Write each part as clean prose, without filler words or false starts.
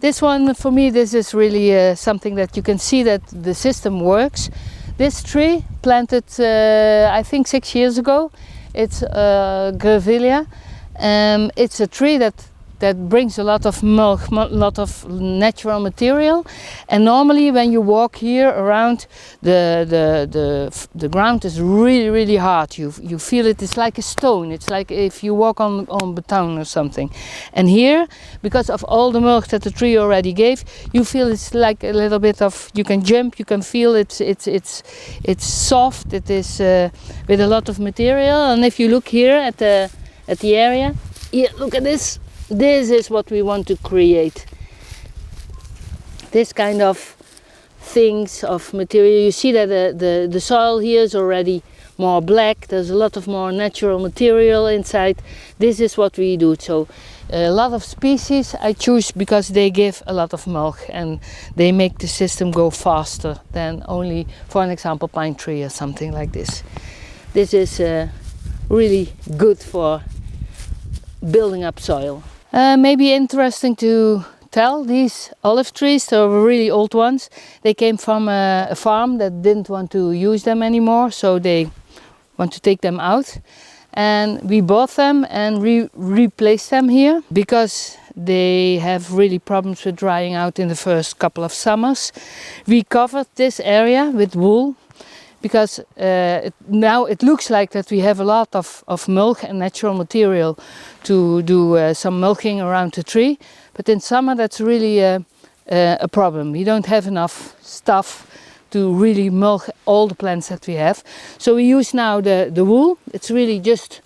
This one, for me, this is really something that you can see that the system works. This tree, planted I think 6 years ago, it's Grevillea. It's a tree that brings a lot of mulch, a lot of natural material, and normally when you walk here around, the ground is really hard. You feel it's like a stone. It's like if you walk on beton or something. And here, because of all the mulch that the tree already gave, you feel it's like a little bit of, you can jump, you can feel it's soft. It is with a lot of material. And if you look here at the area, here, look at this. This is what we want to create. This kind of things of material. You see that the soil here is already more black. There's a lot of more natural material inside. This is what we do. So a lot of species I choose because they give a lot of mulch and they make the system go faster than only, for an example, pine tree or something like this. This is really good for building up soil. Maybe interesting to tell, these olive trees, they were really old ones. They came from a farm that didn't want to use them anymore, so they want to take them out. And we bought them and replaced them here because they have really problems with drying out in the first couple of summers. We covered this area with wool because now it looks like that we have a lot of mulch and natural material to do some mulching around the tree, but in summer that's really a problem. We don't have enough stuff to really mulch all the plants that we have. So we use now the wool. It's really just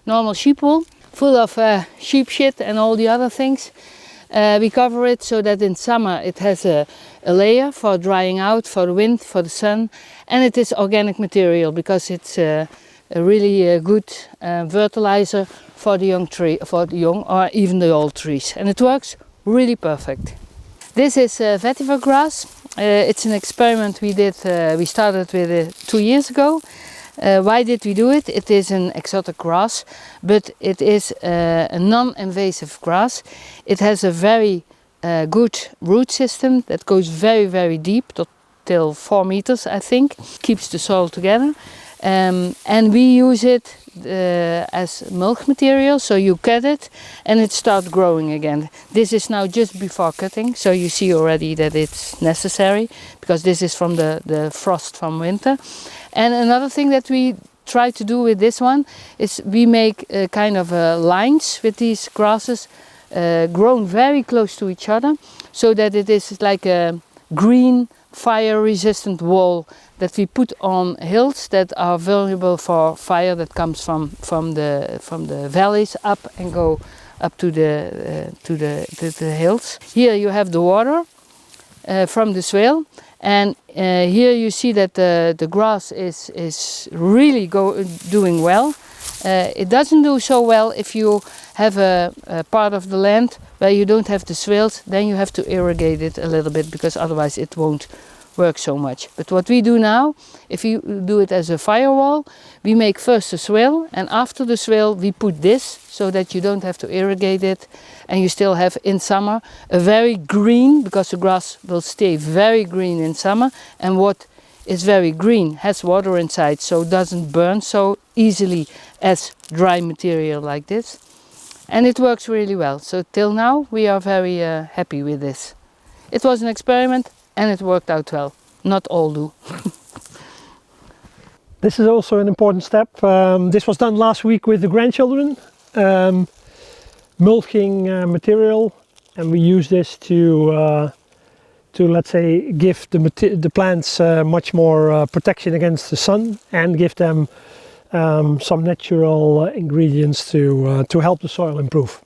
normal sheep wool, full of sheep shit and all the other things. We cover it so that in summer it has a layer for drying out, for the wind, for the sun, and it is organic material because it's a really good fertilizer for the young tree, for the young or even the old trees, and it works really perfect. This is vetiver grass. It's an experiment we did. We started with it 2 years ago. Why did we do it? It is an exotic grass, but it is a non-invasive grass. It has a very good root system that goes very deep, till 4 meters I think. Keeps the soil together. And we use it as mulch material, so you cut it and it starts growing again. This is now just before cutting, so you see already that it's necessary because this is from the frost from winter. And another thing that we try to do with this one is we make kind of lines with these grasses grown very close to each other, so that it is like a green fire resistant wall that we put on hills that are vulnerable for fire that comes from the valleys up and go up to the hills. Here you have the water from the swale, and here you see that the grass is really doing well. It doesn't do so well if you have a part of the land where you don't have the swales. Then you have to irrigate it a little bit because otherwise it won't work so much. But what we do now, if you do it as a firewall, we make first a swale, and after the swale we put this so that you don't have to irrigate it, and you still have in summer a very green, because the grass will stay very green in summer, and what is very green has water inside, so it doesn't burn so easily as dry material like this. And it works really well. So till now we are very happy with this. It was an experiment and it worked out well. Not all do. This is also an important step. This was done last week with the grandchildren. Mulching material, and we use this to let's say give the plants much more protection against the sun, and give them some natural ingredients to help the soil improve.